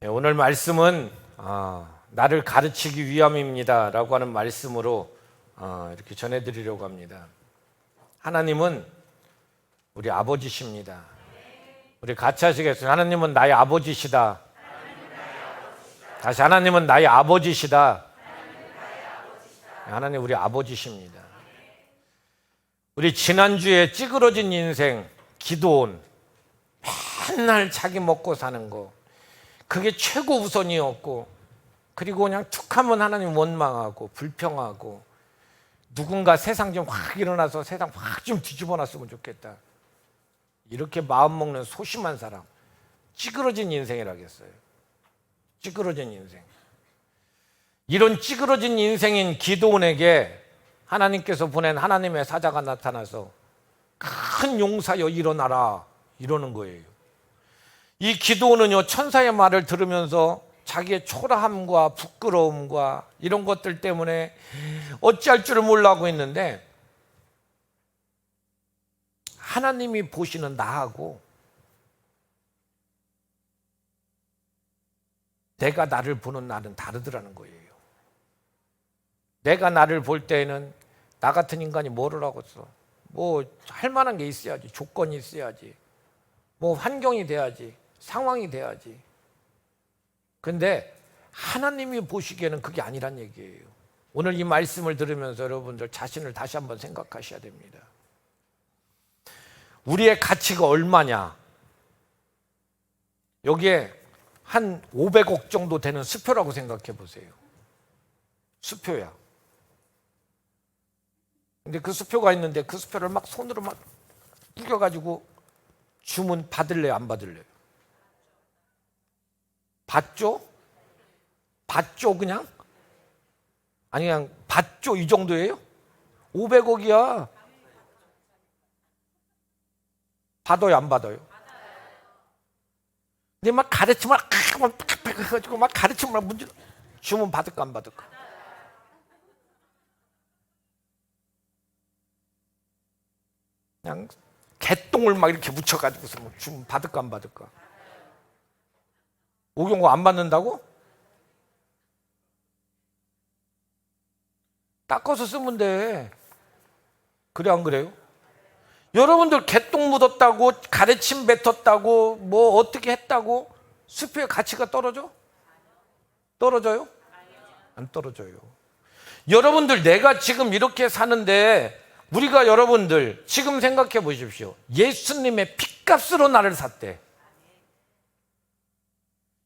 오늘 말씀은 나를 가르치기 위함입니다 라고 하는 말씀으로 이렇게 전해드리려고 합니다. 하나님은 우리 아버지십니다. 우리 같이 하시겠어요? 하나님은 나의 아버지시다. 다시, 하나님은 나의 아버지시다. 하나님 우리 아버지십니다. 우리 지난주에 찌그러진 인생 기도원, 맨날 자기 먹고 사는 거, 그게 최고 우선이었고, 그리고 그냥 툭하면 하나님 원망하고 불평하고, 누군가 세상 좀 확 일어나서 세상 확 좀 뒤집어 놨으면 좋겠다, 이렇게 마음먹는 소심한 사람, 찌그러진 인생이라겠어요. 찌그러진 인생. 이런 찌그러진 인생인 기도원에게 하나님께서 보낸 하나님의 사자가 나타나서 큰 용사여 일어나라 이러는 거예요. 이 기도원은요, 천사의 말을 들으면서 자기의 초라함과 부끄러움과 이런 것들 때문에 어찌할 줄을 몰라하고 있는데, 하나님이 보시는 나하고 내가 나를 보는 나는 다르더라는 거예요. 내가 나를 볼 때에는 나 같은 인간이 뭐를 하고 있어? 뭐 할 만한 게 있어야지, 조건이 있어야지, 뭐 환경이 돼야지, 상황이 돼야지. 근데 하나님이 보시기에는 그게 아니란 얘기예요. 오늘 이 말씀을 들으면서 여러분들 자신을 다시 한번 생각하셔야 됩니다. 우리의 가치가 얼마냐? 여기에 한 500억 정도 되는 수표라고 생각해 보세요. 수표야. 근데 그 수표가 있는데 그 수표를 막 손으로 막 뿌겨가지고 주문 받을래요, 안 받을래요? 받죠? 받죠 그냥? 아니 그냥 받죠 이 정도예요? 500억이야. 받아요, 안 받아요? 근데 막 가르치면 해가지고 막 가르치면 문제, 주문 받을까 안 받을까? 그냥 개똥을 막 이렇게 묻혀가지고서 뭐 주문 받을까 안 받을까? 오경고 안 받는다고? 닦아서 쓰면 돼. 그래 안 그래요? 여러분들 개똥 묻었다고, 가르침 뱉었다고, 뭐 어떻게 했다고 수표의 가치가 떨어져? 떨어져요? 안 떨어져요. 여러분들 내가 지금 이렇게 사는데, 우리가 여러분들 지금 생각해 보십시오. 예수님의 핏값으로 나를 샀대.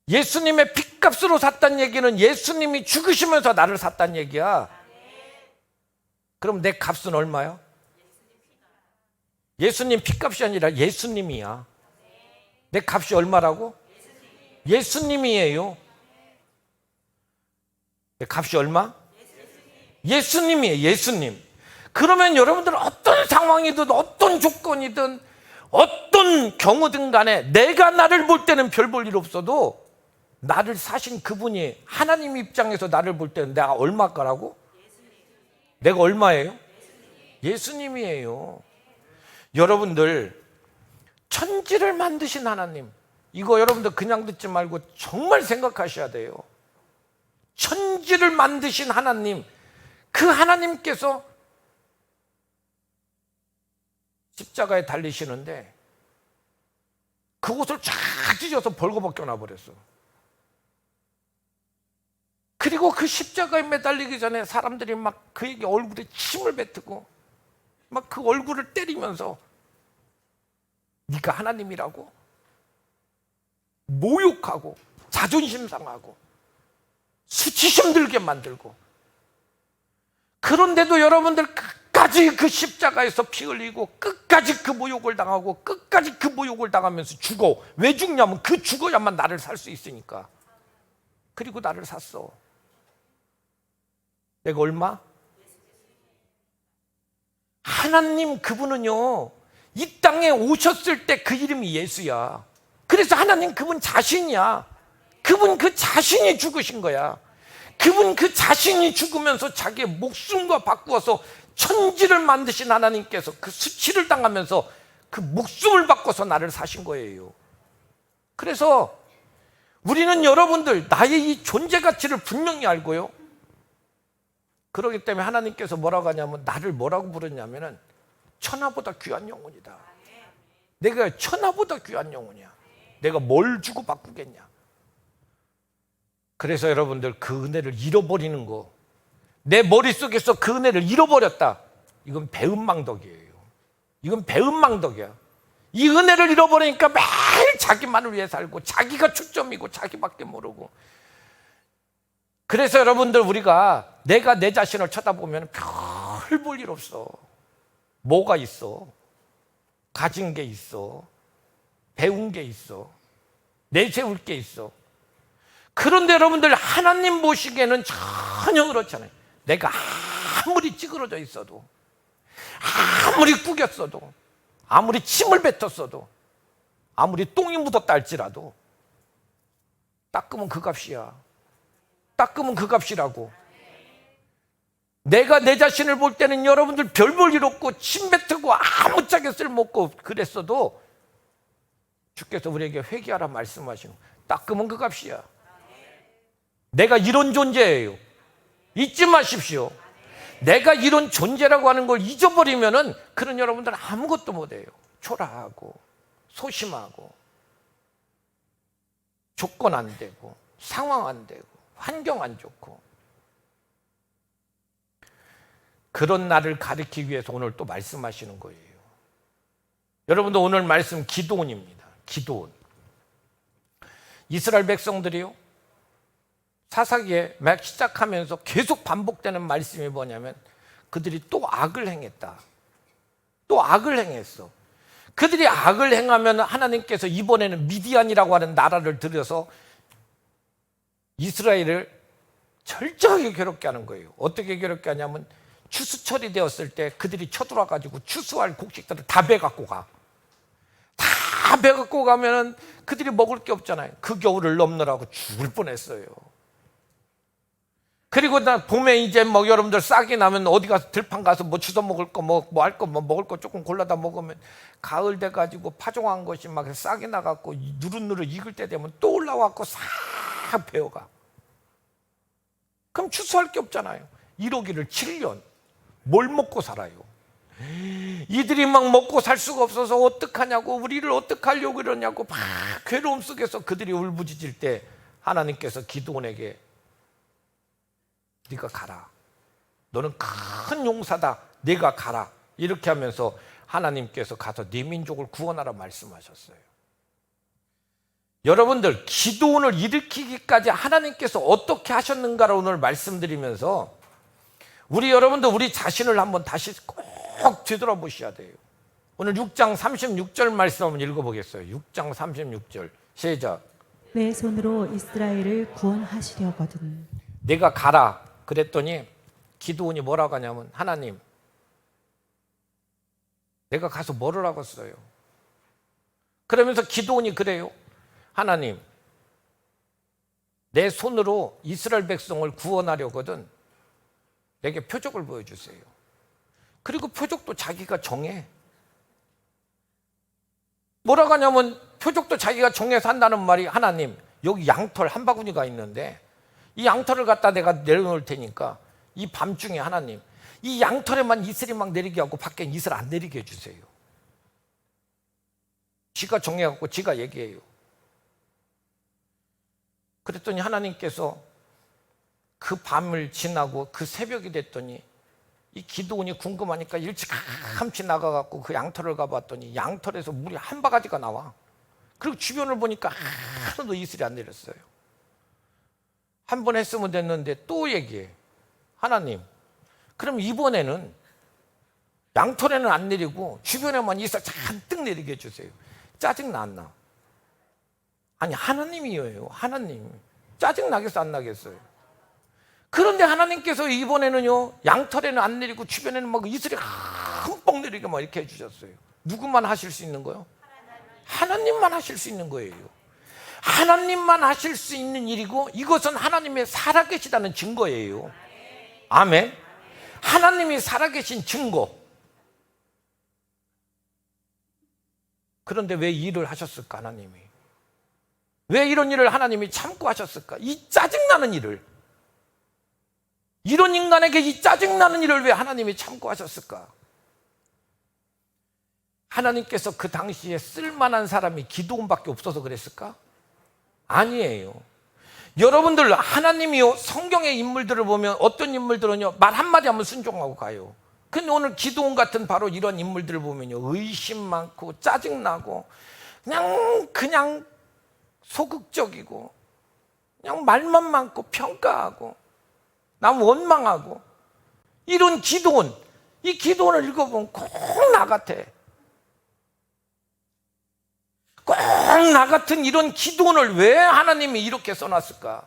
예수님의 핏값으로 샀다는 얘기는 예수님이 죽으시면서 나를 샀다는 얘기야. 그럼 내 값은 얼마야? 예수님 핏값이 아니라 예수님이야. 내 값이 얼마라고? 예수님이에요. 내 값이 얼마? 예수님이에요. 예수님. 그러면 여러분들은 어떤 상황이든 어떤 조건이든 어떤 경우든 간에 내가 나를 볼 때는 별 볼 일 없어도 나를 사신 그분이, 하나님 입장에서 나를 볼 때는 내가 얼마까라고? 내가 얼마예요? 예수님이에요. 여러분들 천지를 만드신 하나님, 이거 여러분들 그냥 듣지 말고 정말 생각하셔야 돼요. 천지를 만드신 하나님, 그 하나님께서 십자가에 달리시는데 그 옷을 쫙 찢어서 벌거벗겨 놔버렸어. 그리고 그 십자가에 매달리기 전에 사람들이 막 그에게 얼굴에 침을 뱉고 막 그 얼굴을 때리면서 네가 하나님이라고 모욕하고 자존심 상하고 수치심 들게 만들고, 그런데도 여러분들 끝까지 그 십자가에서 피 흘리고 끝까지 그 모욕을 당하고 끝까지 그 모욕을 당하면서 죽어. 왜 죽냐면 그 죽어야만 나를 살 수 있으니까. 그리고 나를 샀어. 내가 얼마? 하나님 그분은요, 이 땅에 오셨을 때 그 이름이 예수야. 그래서 하나님 그분 자신이야. 그분 그 자신이 죽으신 거야. 그분 그 자신이 죽으면서 자기의 목숨과 바꾸어서 천지를 만드신 하나님께서 그 수치를 당하면서 그 목숨을 바꿔서 나를 사신 거예요. 그래서 우리는 여러분들 나의 이 존재 가치를 분명히 알고요. 그렇기 때문에 하나님께서 뭐라고 하냐면 나를 뭐라고 부르냐면은 천하보다 귀한 영혼이다. 내가 천하보다 귀한 영혼이야. 내가 뭘 주고 바꾸겠냐. 그래서 여러분들 그 은혜를 잃어버리는 거, 내 머릿속에서 그 은혜를 잃어버렸다. 이건 배은망덕이에요. 이건 배은망덕이야. 이 은혜를 잃어버리니까 매일 자기만을 위해 살고 자기가 초점이고 자기밖에 모르고. 그래서 여러분들 우리가 내가 내 자신을 쳐다보면 별 볼 일 없어. 뭐가 있어? 가진 게 있어. 배운 게 있어. 내세울 게 있어. 그런데 여러분들 하나님 보시기에는 전혀 그렇잖아요. 내가 아무리 찌그러져 있어도, 아무리 구겼어도, 아무리 침을 뱉었어도, 아무리 똥이 묻었다 할지라도 닦으면 그 값이야. 닦으면 그 값이라고. 내가 내 자신을 볼 때는 여러분들 별 볼 일 없고 침 뱉고 아무짝에 쓸모없고 그랬어도 주께서 우리에게 회개하라 말씀하시는, 닦으면 그 값이야. 내가 이런 존재예요. 잊지 마십시오. 내가 이런 존재라고 하는 걸 잊어버리면은 그런 여러분들은 아무것도 못해요. 초라하고 소심하고 조건 안 되고 상황 안 되고 환경 안 좋고. 그런 나를 가리키기 위해서 오늘 또 말씀하시는 거예요. 여러분들 오늘 말씀 기도원입니다. 기도원. 이스라엘 백성들이요, 사사기에 막 시작하면서 계속 반복되는 말씀이 뭐냐면 그들이 또 악을 행했다. 또 악을 행했어. 그들이 악을 행하면 하나님께서 이번에는 미디안이라고 하는 나라를 들여서 이스라엘을 철저하게 괴롭게 하는 거예요. 어떻게 괴롭게 하냐면 추수철이 되었을 때 그들이 쳐들어와가지고 추수할 곡식들을 다 베갖고 가. 다 베갖고 가면은 그들이 먹을 게 없잖아요. 그 겨울을 넘느라고 죽을 뻔했어요. 그리고 나 봄에 이제 뭐 여러분들 싹이 나면 어디 가서 들판 가서 뭐 주워 먹을 거 뭐 할 거 뭐 먹을 거 조금 골라다 먹으면 가을 돼 가지고 파종한 것이 막 싹이 나갖고 누릇누릇 익을 때 되면 또 올라와갖고 싹 베어가. 그럼 추수할 게 없잖아요. 이러기를 7년 뭘 먹고 살아요? 이들이 막 먹고 살 수가 없어서 어떡하냐고, 우리를 어떡하려고 이러냐고 막 괴로움 속에서 그들이 울부짖을 때 하나님께서 기드온에게 네가 가라. 너는 큰 용사다. 네가 가라. 이렇게 하면서 하나님께서 가서 네 민족을 구원하라 말씀하셨어요. 여러분들 기드온을 일으키기까지 하나님께서 어떻게 하셨는가를 오늘 말씀드리면서 우리 여러분들 우리 자신을 한번 다시 꼭 뒤돌아보셔야 돼요. 오늘 6장 36절 말씀 한번 읽어보겠어요. 6장 36절 시작. 내 손으로 이스라엘을 구원하시려거든. 내가 가라 그랬더니 기드온이 뭐라고 하냐면 하나님 내가 가서 뭐를 하겠어요? 그러면서 기드온이 그래요. 하나님 내 손으로 이스라엘 백성을 구원하려거든 내게 표적을 보여주세요. 그리고 표적도 자기가 정해. 뭐라고 하냐면 표적도 자기가 정해서 한다는 말이 하나님 여기 양털 한 바구니가 있는데 이 양털을 갖다 내가 내려놓을 테니까 이 밤중에 하나님 이 양털에만 이슬이 막 내리게 하고 밖에 이슬 안 내리게 해주세요. 지가 정해갖고 지가 얘기해요. 그랬더니 하나님께서 그 밤을 지나고 그 새벽이 됐더니 이 기드온이 궁금하니까 일찌감치 나가갖고 그 양털을 가봤더니 양털에서 물이 한 바가지가 나와. 그리고 주변을 보니까 하나도 이슬이 안 내렸어요. 한 번 했으면 됐는데 또 얘기해. 하나님 그럼 이번에는 양털에는 안 내리고 주변에만 이슬 잔뜩 내리게 해주세요. 짜증나 안 나? 아니 하나님이에요. 하나님 짜증나겠어 안 나겠어요? 그런데 하나님께서 이번에는요 양털에는 안 내리고 주변에는 막 이슬이 흠뻑 내리게 막 이렇게 해주셨어요. 누구만 하실 수 있는 거요? 하나님만 하실 수 있는 거예요. 하나님만 하실 수 있는 일이고 이것은 하나님의 살아계시다는 증거예요. 아멘. 하나님이 살아계신 증거. 그런데 왜 이 일을 하셨을까 하나님이? 왜 이런 일을 하나님이 참고 하셨을까? 이 짜증나는 일을, 이런 인간에게 이 짜증나는 일을 왜 하나님이 참고 하셨을까? 하나님께서 그 당시에 쓸만한 사람이 기드온밖에 없어서 그랬을까? 아니에요. 여러분들, 하나님이요, 성경의 인물들을 보면 어떤 인물들은요, 말 한마디 하면 순종하고 가요. 근데 오늘 기드온 같은 바로 이런 인물들을 보면요, 의심 많고 짜증나고 그냥 소극적이고 그냥 말만 많고 평가하고 남 원망하고, 이런 기드온, 이 기드온을 읽어보면 꼭 나 같아. 꼭 나 같은 이런 기드온을 왜 하나님이 이렇게 써놨을까?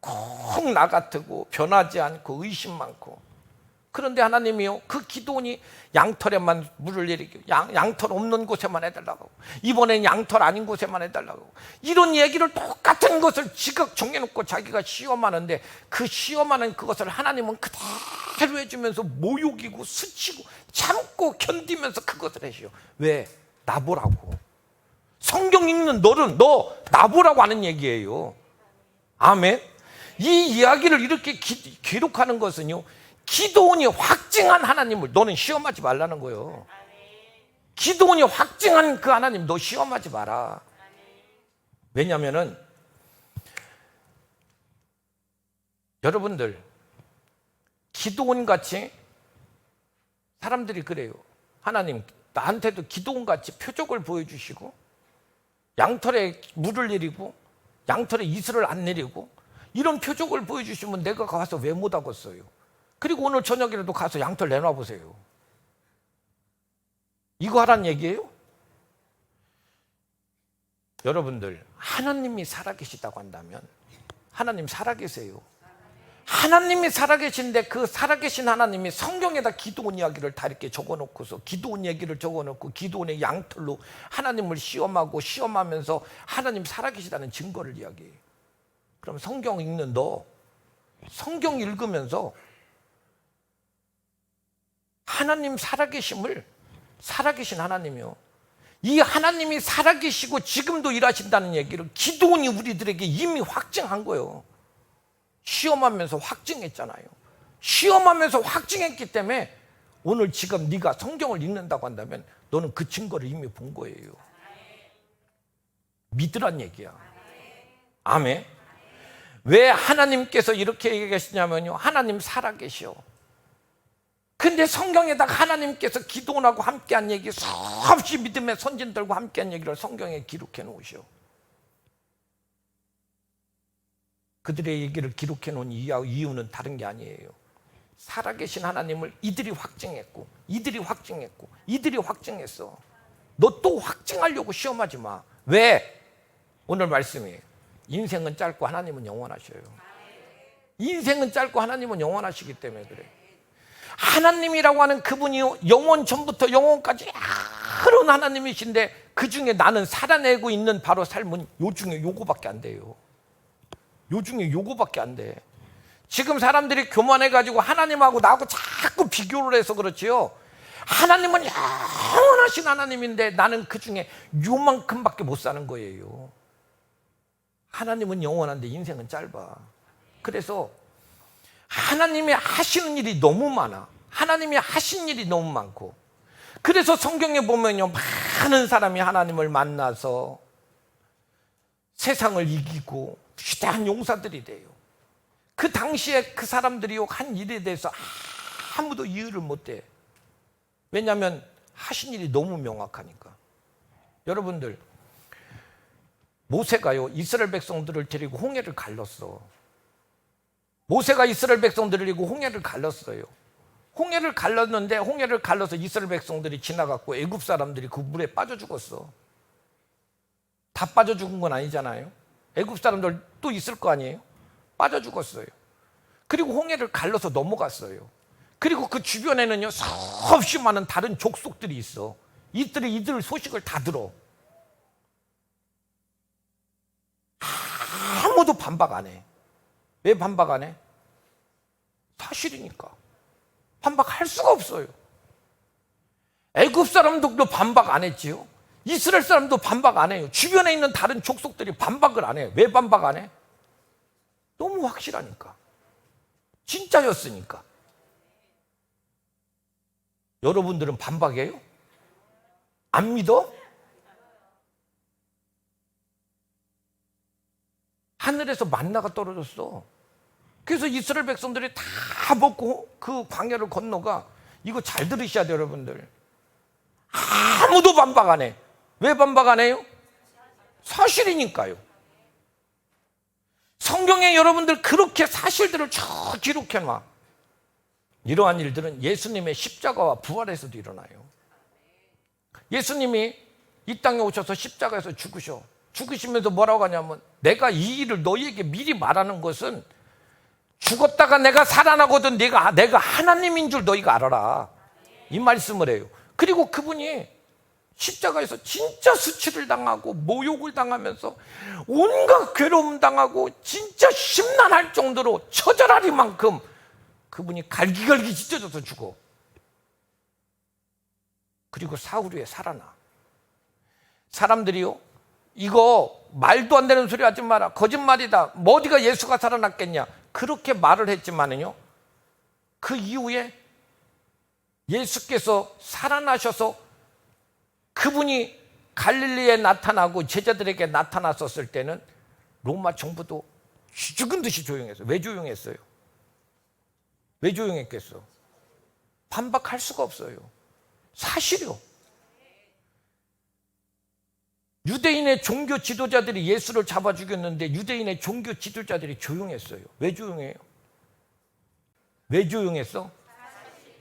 꼭 나 같고 변하지 않고 의심 많고. 그런데 하나님이요, 그 기드온이 양털에만 물을 내리고 양털 없는 곳에만 해달라고 하고, 이번엔 양털 아닌 곳에만 해달라고 하고, 이런 얘기를 똑같은 것을 지각 정해놓고 자기가 시험하는데, 그 시험하는 그것을 하나님은 그대로 해주면서 모욕이고 스치고 참고 견디면서 그것을 해주요. 왜? 나보라고. 성경 읽는 너는 너 나보라고 하는 얘기예요. 아멘. 이 이야기를 이렇게 기록하는 것은요, 기드온이 확증한 하나님을 너는 시험하지 말라는 거예요. 기드온이 확증한 그 하나님 너 시험하지 마라. 왜냐하면은 여러분들, 기드온 같이 사람들이 그래요. 하나님 나한테도 기드온 같이 표적을 보여주시고 양털에 물을 내리고 양털에 이슬을 안 내리고 이런 표적을 보여주시면 내가 가서 왜 못 하겠어요? 그리고 오늘 저녁이라도 가서 양털 내놔 보세요. 이거 하란 얘기예요? 여러분들, 하나님이 살아계시다고 한다면 하나님 살아계세요. 하나님이 살아계신데 그 살아계신 하나님이 성경에다 기드온 이야기를 다 이렇게 적어놓고서 기드온 얘기를 적어놓고 기드온의 양털로 하나님을 시험하고 시험하면서 하나님 살아계시다는 증거를 이야기해요. 그럼 성경 읽는 너, 성경 읽으면서 하나님 살아계심을, 살아계신 하나님이요, 이 하나님이 살아계시고 지금도 일하신다는 얘기를 기드온이 우리들에게 이미 확증한 거예요. 시험하면서 확증했잖아요. 시험하면서 확증했기 때문에 오늘 지금 네가 성경을 읽는다고 한다면 너는 그 증거를 이미 본 거예요. 믿으란 얘기야. 아멘. 왜 하나님께서 이렇게 얘기하시냐면요, 하나님 살아계셔. 근데 성경에다가 하나님께서 기드온하고 함께한 얘기, 수없이 믿음의 선진들과 함께한 얘기를 성경에 기록해 놓으셔. 그들의 얘기를 기록해 놓은 이유는 다른 게 아니에요. 살아계신 하나님을 이들이 확증했고 이들이 확증했고 이들이 확증했어. 너 또 확증하려고 시험하지 마. 왜? 오늘 말씀이에요. 인생은 짧고 하나님은 영원하셔요. 인생은 짧고 하나님은 영원하시기 때문에 그래. 하나님이라고 하는 그분이 영원 전부터 영원까지 그런 하나님이신데, 그 중에 나는 살아내고 있는 바로 삶은 요 중에 요거밖에 안 돼요. 요 중에 요거밖에 안 돼. 지금 사람들이 교만해가지고 하나님하고 나하고 자꾸 비교를 해서 그렇지요. 하나님은 영원하신 하나님인데 나는 그 중에 요만큼밖에 못 사는 거예요. 하나님은 영원한데 인생은 짧아. 그래서 하나님이 하시는 일이 너무 많아. 하나님이 하신 일이 너무 많고, 그래서 성경에 보면요, 많은 사람이 하나님을 만나서 세상을 이기고 위대한 용사들이 돼요. 그 당시에 그 사람들이 한 일에 대해서 아무도 이유를 못해. 왜냐하면 하신 일이 너무 명확하니까. 여러분들, 모세가요, 이스라엘 백성들을 데리고 홍해를 갈랐어. 모세가 이스라엘 백성들을 데리고 홍해를 갈랐어요. 홍해를 갈랐는데, 홍해를 갈라서 이스라엘 백성들이 지나갔고 애굽 사람들이 그 물에 빠져 죽었어. 다 빠져 죽은 건 아니잖아요. 애굽 사람들 또 있을 거 아니에요. 빠져 죽었어요. 그리고 홍해를 갈라서 넘어갔어요. 그리고 그 주변에는요, 수없이 많은 다른 족속들이 있어. 이들이 이들 소식을 다 들어. 아무도 반박 안 해. 왜 반박 안 해? 사실이니까. 반박할 수가 없어요. 애굽 사람들도 반박 안 했지요. 이스라엘 사람도 반박 안 해요. 주변에 있는 다른 족속들이 반박을 안 해요. 왜 반박 안 해? 너무 확실하니까. 진짜였으니까. 여러분들은 반박해요? 안 믿어? 하늘에서 만나가 떨어졌어. 그래서 이스라엘 백성들이 다 먹고 그 광야를 건너가. 이거 잘 들으셔야 돼요, 여러분들. 아무도 반박 안 해. 왜 반박 안 해요? 사실이니까요. 성경에 여러분들 그렇게 사실들을 쭉 기록해놔. 이러한 일들은 예수님의 십자가와 부활에서도 일어나요. 예수님이 이 땅에 오셔서 십자가에서 죽으셔. 죽으시면서 뭐라고 하냐면, 내가 이 일을 너희에게 미리 말하는 것은 죽었다가 내가 살아나거든 내가 하나님인 줄 너희가 알아라. 이 말씀을 해요. 그리고 그분이 십자가에서 진짜 수치를 당하고 모욕을 당하면서 온갖 괴로움 당하고 진짜 심란할 정도로 처절하리만큼 그분이 갈기갈기 찢어져서 죽어. 그리고 사흘 후에 살아나. 사람들이요, 이거 말도 안 되는 소리 하지 마라, 거짓말이다, 뭐 어디가 예수가 살아났겠냐, 그렇게 말을 했지만은요, 그 이후에 예수께서 살아나셔서 그분이 갈릴리에 나타나고 제자들에게 나타났었을 때는 로마 정부도 죽은 듯이 조용했어요. 왜 조용했어요? 왜 조용했겠어? 반박할 수가 없어요. 사실이요. 유대인의 종교 지도자들이 예수를 잡아 죽였는데 유대인의 종교 지도자들이 조용했어요. 왜 조용해요? 왜 조용했어?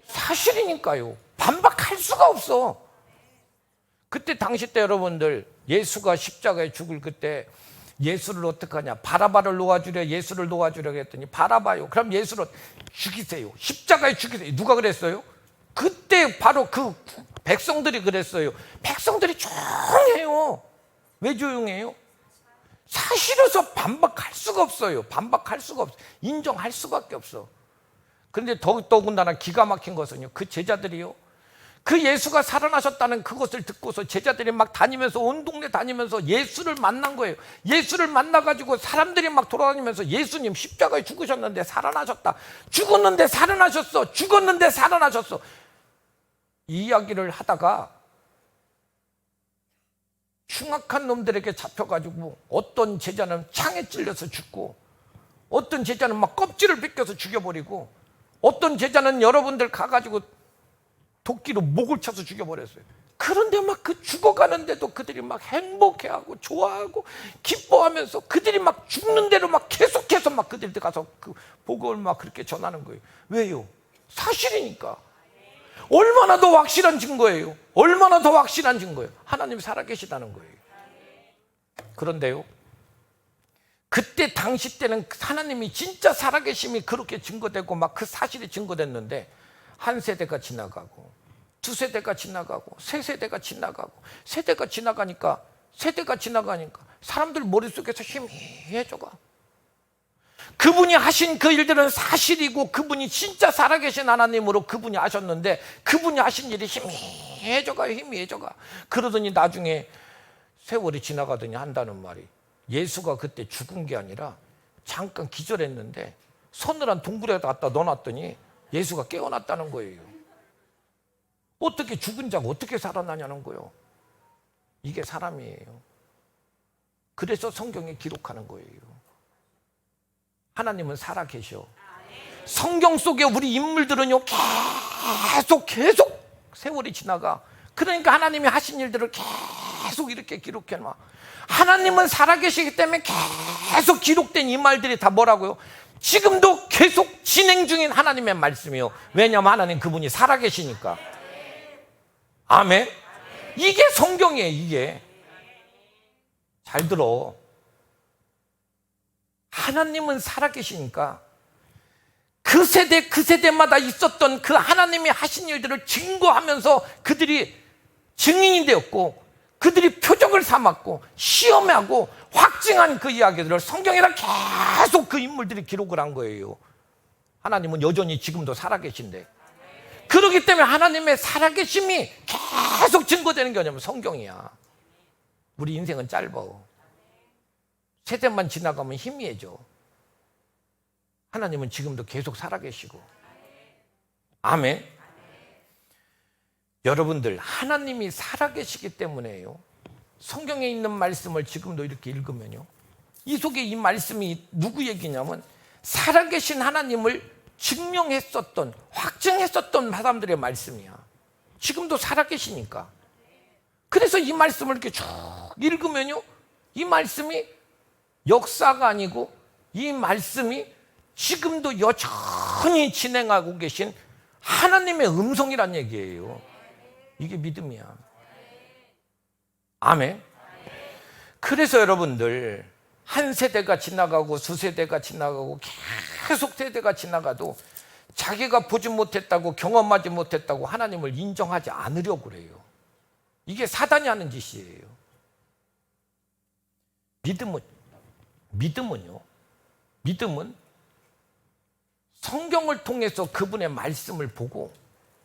사실이니까요. 반박할 수가 없어. 그때 당시 때 여러분들, 예수가 십자가에 죽을 그때 예수를 어떡하냐, 바라바를 놓아주려, 예수를 놓아주려고 했더니 바라바요, 그럼 예수를 죽이세요, 십자가에 죽이세요. 누가 그랬어요? 그때 바로 그 백성들이 그랬어요. 백성들이 조용해요. 왜 조용해요? 사실에서 반박할 수가 없어요. 반박할 수가 없어. 인정할 수밖에 없어. 그런데 더군다나 기가 막힌 것은요, 그 제자들이요, 그 예수가 살아나셨다는 그것을 듣고서 제자들이 막 다니면서, 온 동네 다니면서 예수를 만난 거예요. 예수를 만나가지고 사람들이 막 돌아다니면서, 예수님 십자가에 죽으셨는데 살아나셨다, 죽었는데 살아나셨어, 죽었는데 살아나셨어, 이 이야기를 하다가 흉악한 놈들에게 잡혀가지고 어떤 제자는 창에 찔려서 죽고, 어떤 제자는 막 껍질을 벗겨서 죽여버리고, 어떤 제자는 여러분들 가가지고 도끼로 목을 쳐서 죽여버렸어요. 그런데 막 그 죽어가는데도 그들이 막 행복해하고 좋아하고 기뻐하면서 그들이 막 죽는 대로 막 계속해서 막 그들이 가서 그 복음을 막 그렇게 전하는 거예요. 왜요? 사실이니까. 얼마나 더 확실한 증거예요. 얼마나 더 확실한 증거예요. 하나님이 살아계시다는 거예요. 그런데요, 그때 당시 때는 하나님이 진짜 살아계심이 그렇게 증거되고 막 그 사실이 증거됐는데, 한 세대가 지나가고 두 세대가 지나가고 세 세대가 지나가고 세대가 지나가니까 사람들 머릿속에서 희미해져가. 그분이 하신 그 일들은 사실이고 그분이 진짜 살아계신 하나님으로 그분이 하셨는데, 그분이 하신 일이 희미해져가. 그러더니 나중에 세월이 지나가더니 한다는 말이, 예수가 그때 죽은 게 아니라 잠깐 기절했는데 서늘한 동굴에 갖다 넣어놨더니 예수가 깨어났다는 거예요. 어떻게 죽은 자가 어떻게 살아나냐는 거예요. 이게 사람이에요. 그래서 성경에 기록하는 거예요. 하나님은 살아계셔. 성경 속에 우리 인물들은요, 계속 세월이 지나가. 그러니까 하나님이 하신 일들을 계속 이렇게 기록해놔. 하나님은 살아계시기 때문에 계속 기록된 이 말들이 다 뭐라고요? 지금도 계속 진행 중인 하나님의 말씀이요. 왜냐하면 하나님 그분이 살아계시니까. 아멘. 이게 성경이에요. 이게. 잘 들어. 하나님은 살아계시니까 그 세대마다 있었던 그 하나님이 하신 일들을 증거하면서 그들이 증인이 되었고, 그들이 표적을 삼았고 시험하고 확증한 그 이야기들을 성경에다 계속 그 인물들이 기록을 한 거예요. 하나님은 여전히 지금도 살아계신데, 그렇기 때문에 하나님의 살아계심이 계속 증거되는 게 뭐냐면 성경이야. 우리 인생은 짧아. 세대만 지나가면 희미해져. 하나님은 지금도 계속 살아계시고. 아멘. 여러분들, 하나님이 살아계시기 때문에요. 성경에 있는 말씀을 지금도 이렇게 읽으면요, 이 속에 이 말씀이 누구 얘기냐면 살아계신 하나님을 증명했었던, 확증했었던 사람들의 말씀이야. 지금도 살아계시니까. 그래서 이 말씀을 이렇게 쭉 읽으면요, 이 말씀이 역사가 아니고 이 말씀이 지금도 여전히 진행하고 계신 하나님의 음성이란 얘기예요. 이게 믿음이야. 아멘. 그래서 여러분들, 한 세대가 지나가고 수세대가 지나가고 계속 세대가 지나가도 자기가 보지 못했다고, 경험하지 못했다고 하나님을 인정하지 않으려고 그래요. 이게 사단이 하는 짓이에요. 믿음은 성경을 통해서 그분의 말씀을 보고,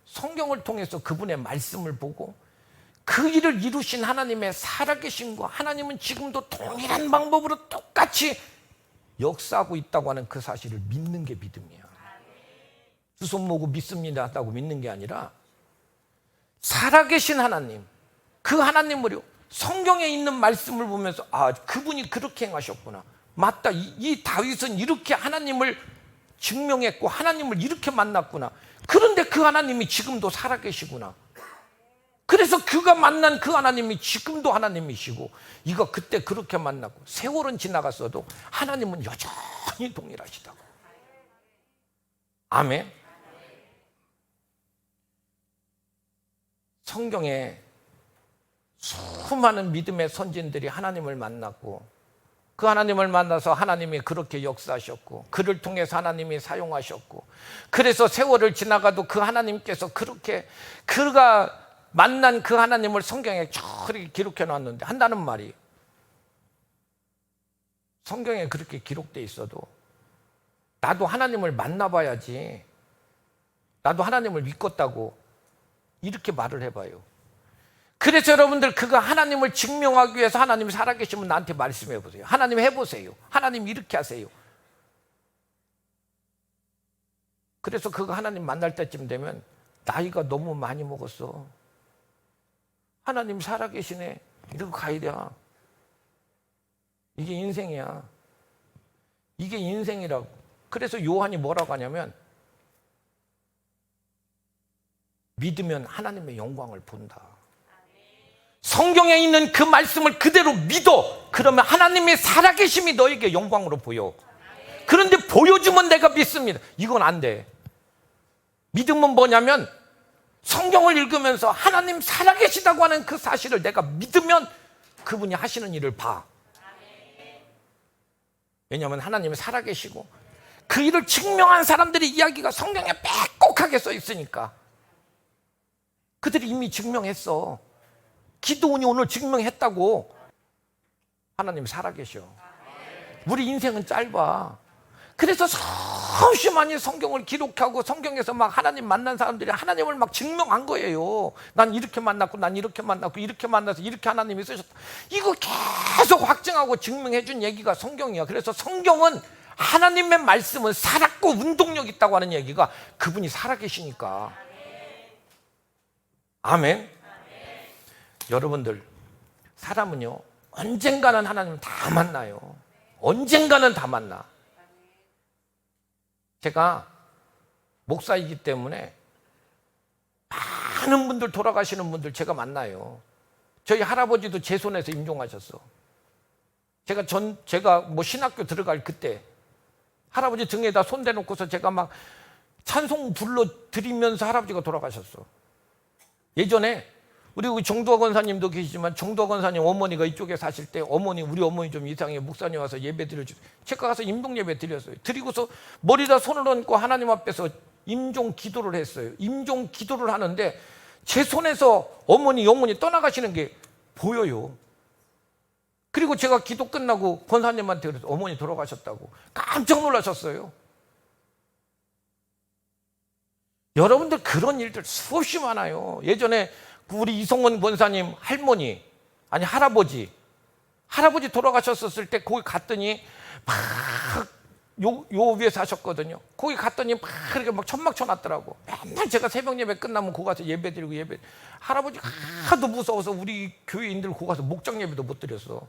성경을 통해서 그분의 말씀을 보고, 그 일을 이루신 하나님의 살아계심과 하나님은 지금도 동일한 방법으로 똑같이 역사하고 있다고 하는 그 사실을 믿는 게 믿음이야. 두 손 모으고 믿습니다 하다고 믿는 게 아니라, 살아계신 하나님, 그 하나님을요, 성경에 있는 말씀을 보면서 아, 그분이 그렇게 행하셨구나. 맞다. 이 다윗은 이렇게 하나님을 증명했고 하나님을 이렇게 만났구나. 그런데 그 하나님이 지금도 살아계시구나. 그래서 그가 만난 그 하나님이 지금도 하나님이시고, 이거 그때 그렇게 만났고, 세월은 지나갔어도 하나님은 여전히 동일하시다고. 아멘. 성경에 수많은 믿음의 선진들이 하나님을 만났고, 그 하나님을 만나서 하나님이 그렇게 역사하셨고, 그를 통해서 하나님이 사용하셨고, 그래서 세월을 지나가도 그 하나님께서 그렇게, 그가 만난 그 하나님을 성경에 저렇게 기록해 놨는데, 한다는 말이, 성경에 그렇게 기록돼 있어도 나도 하나님을 만나봐야지, 나도 하나님을 믿겠다고 이렇게 말을 해봐요. 그래서 여러분들, 그가 하나님을 증명하기 위해서 하나님이 살아계시면 나한테 말씀해 보세요. 하나님 해보세요. 하나님 이렇게 하세요. 그래서 그가 하나님 만날 때쯤 되면 나이가 너무 많이 먹었어. 하나님 살아계시네. 이러고 가야 돼. 이게 인생이야. 이게 인생이라고. 그래서 요한이 뭐라고 하냐면, 믿으면 하나님의 영광을 본다. 성경에 있는 그 말씀을 그대로 믿어. 그러면 하나님의 살아계심이 너에게 영광으로 보여. 그런데 보여주면 내가 믿습니다. 이건 안 돼. 믿음은 뭐냐면, 성경을 읽으면서 하나님 살아계시다고 하는 그 사실을 내가 믿으면 그분이 하시는 일을 봐. 왜냐하면 하나님이 살아계시고 그 일을 증명한 사람들의 이야기가 성경에 빼곡하게 써 있으니까. 그들이 이미 증명했어. 기도원이 오늘 증명했다고. 하나님 살아계셔. 우리 인생은 짧아. 그래서 수없이 많이 성경을 기록하고 성경에서 막 하나님 만난 사람들이 하나님을 막 증명한 거예요. 난 이렇게 만났고, 난 이렇게 만났고, 이렇게 만나서 이렇게 하나님이 쓰셨다. 이거 계속 확증하고 증명해 준 얘기가 성경이야. 그래서 성경은, 하나님의 말씀은 살았고 운동력 있다고 하는 얘기가 그분이 살아계시니까. 아멘. 여러분들, 사람은요, 언젠가는 하나님 다 만나요. 언젠가는 다 만나. 제가 목사이기 때문에 많은 분들, 돌아가시는 분들 제가 만나요. 저희 할아버지도 제 손에서 임종하셨어. 제가 뭐 신학교 들어갈 그때 할아버지 등에다 손 대놓고서 제가 막 찬송 불러 드리면서 할아버지가 돌아가셨어. 예전에 우리 정두화 권사님도 계시지만, 정두화 권사님 어머니가 이쪽에 사실 때 우리 어머니 좀 이상해. 목사님 와서 예배 드려주세요. 제가 가서 임종 예배 드렸어요. 드리고서 머리다 손을 얹고 하나님 앞에서 임종 기도를 했어요. 임종 기도를 하는데 제 손에서 어머니 영혼이 떠나가시는 게 보여요. 그리고 제가 기도 끝나고 권사님한테 그래서 어머니 돌아가셨다고 깜짝 놀라셨어요. 여러분들, 그런 일들 수없이 많아요. 예전에 우리 이성원 권사님 할아버지, 할아버지 돌아가셨을 때 거기 갔더니 막 요 위에 사셨거든요. 거기 갔더니 막 이렇게 막 천막 쳐놨더라고. 맨날 제가 새벽 예배 끝나면 거기 가서 예배 드리고 할아버지가 하도 무서워서 우리 교회인들 거기 가서 목장 예배도 못 드렸어.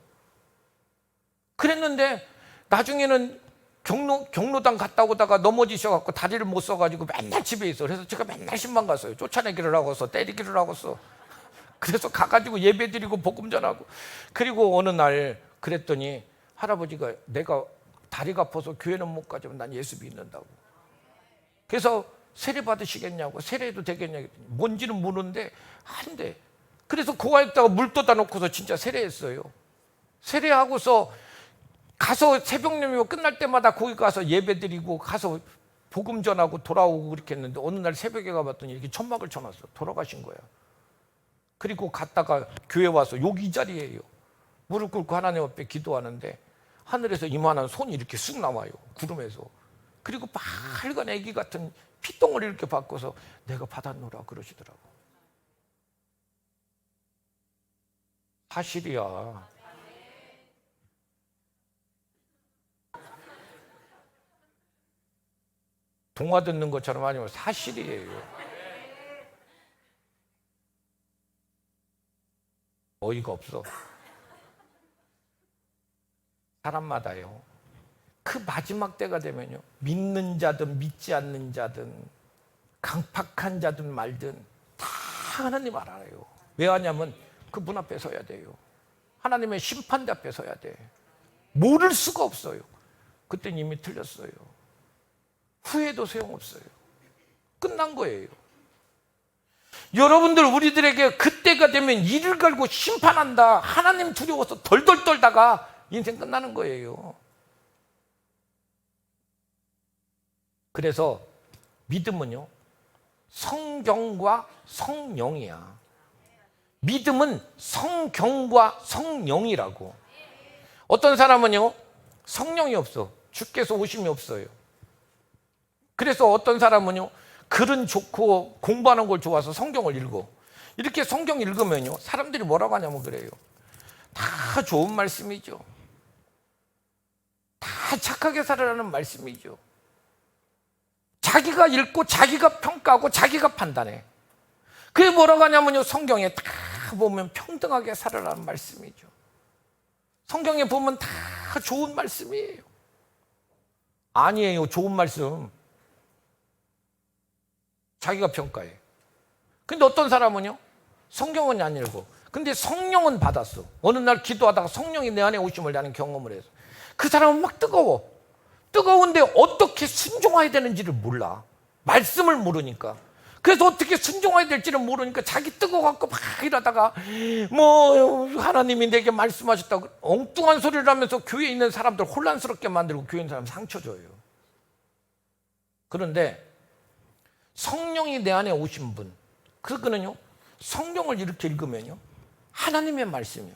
그랬는데 나중에는 경로당 갔다 오다가 넘어지셔갖고 다리를 못 써가지고 맨날 집에 있어. 그래서 제가 맨날 신방 갔어요. 쫓아내기를 하고서 때리기를 하고서. 그래서 가가지고 예배 드리고 복음 전하고. 그리고 어느 날 그랬더니 할아버지가 내가 다리가 아파서 교회는 못 가지만 난 예수 믿는다고. 그래서 세례 받으시겠냐고. 세례해도 되겠냐고. 뭔지는 모르는데 한대. 그래서 고아에다가 물 떠다 놓고서 진짜 세례했어요. 세례하고서 가서 새벽 예배 끝날 때마다 거기 가서 예배 드리고 가서 복음 전하고 돌아오고 그렇게 했는데 어느 날 새벽에 가봤더니 이렇게 천막을 쳐놨어. 돌아가신 거야. 그리고 갔다가 교회 와서 여기 이 자리예요. 무릎 꿇고 하나님 앞에 기도하는데 하늘에서 이만한 손이 이렇게 쑥 나와요. 구름에서. 그리고 빨간 애기 같은 피똥을 이렇게 바꿔서 내가 받았노라 그러시더라고. 사실이야. 동화 듣는 것처럼 아니면 사실이에요. 어이가 없어. 사람마다요. 그 마지막 때가 되면요. 믿는 자든 믿지 않는 자든 강팍한 자든 말든 다 하나님 알아요. 왜 하냐면 그 문 앞에 서야 돼요. 하나님의 심판대 앞에 서야 돼. 모를 수가 없어요. 그때는 이미 틀렸어요. 후회도 소용없어요. 끝난 거예요. 여러분들 우리들에게 그때가 되면 이를 갈고 심판한다. 하나님 두려워서 덜덜 떨다가 인생 끝나는 거예요. 그래서 믿음은요. 성경과 성령이야. 믿음은 성경과 성령이라고. 어떤 사람은요. 성령이 없어. 주께서 오심이 없어요. 그래서 어떤 사람은요. 글은 좋고 공부하는 걸 좋아서 성경을 읽어. 이렇게 성경 읽으면요. 사람들이 뭐라고 하냐면 그래요. 다 좋은 말씀이죠. 다 착하게 살아라는 말씀이죠. 자기가 읽고 자기가 평가하고 자기가 판단해. 그게 뭐라고 하냐면요. 성경에 다 보면 평등하게 살아라는 말씀이죠. 성경에 보면 다 좋은 말씀이에요. 아니에요. 좋은 말씀. 자기가 평가해. 근데 어떤 사람은요. 성경은 안 읽어. 근데 성령은 받았어. 어느 날 기도하다가 성령이 내 안에 오심을 나는 경험을 해서. 그 사람은 막 뜨거워. 뜨거운데 어떻게 순종해야 되는지를 몰라. 말씀을 모르니까. 그래서 어떻게 순종해야 될지를 모르니까 자기 뜨거워갖고 막 이러다가 뭐 하나님이 내게 말씀하셨다고 엉뚱한 소리를 하면서 교회에 있는 사람들 혼란스럽게 만들고 교회 있는 사람 상처 줘요. 그런데 성령이 내 안에 오신 분, 그거는요, 성경을 이렇게 읽으면요, 하나님의 말씀이요.